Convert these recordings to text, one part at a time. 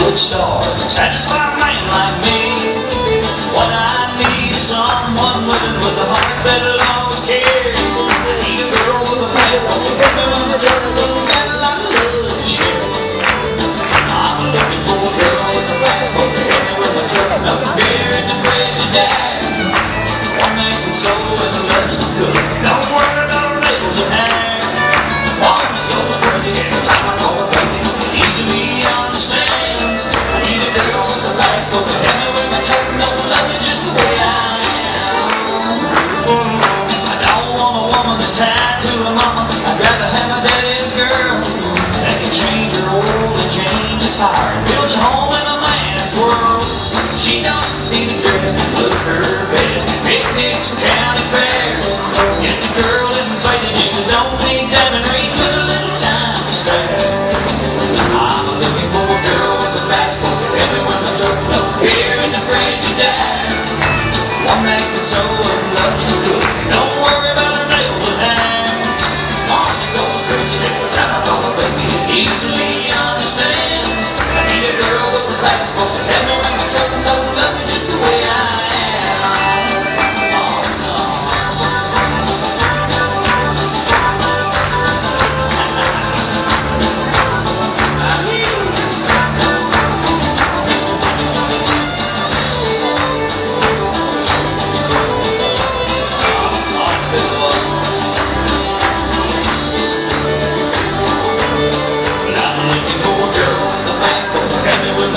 Hollywood stars to satisfy a man like me. What I need is someone willing with a heart that'll always care. I need a girl with a passport to put me on the truck, got a lot of love to share. I'm looking for a girl with a passport to hit me with my truck, no beer in the Frigidaire. One that can sew and loves to cook, don't worry about her nails and hair. One that goes crazy every time I call her baby, easily understands. I need a girl with a passport to hit me with my truck, no love me just the way I am. I don't want a woman that's tied to a mama, I'd rather have my daddy's girl that can change her oil and change his tire and build a home in a man's world. She don't need a dress to look her best, picnics and county fairs. Just a girl in faded jeans that don't need diamond rings with a little time to spare. I'm looking for a girl with a passport to help me with my truck, no beer in the Frigidaire. One that can sew and loves to cook, don't worry about her nails and hair. One that goes crazy every time I call her baby, easily understands. I need a girl with a passport to help me with my truck, no love me just the way I am. Awesome.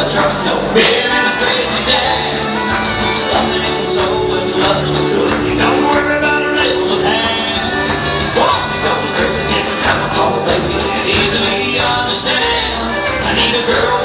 Truck, no beer in the Frigidaire. One that can sew and loves to cook, don't worry about her nails and hair. One that goes crazy every time I call her baby, easily understands. I need a girl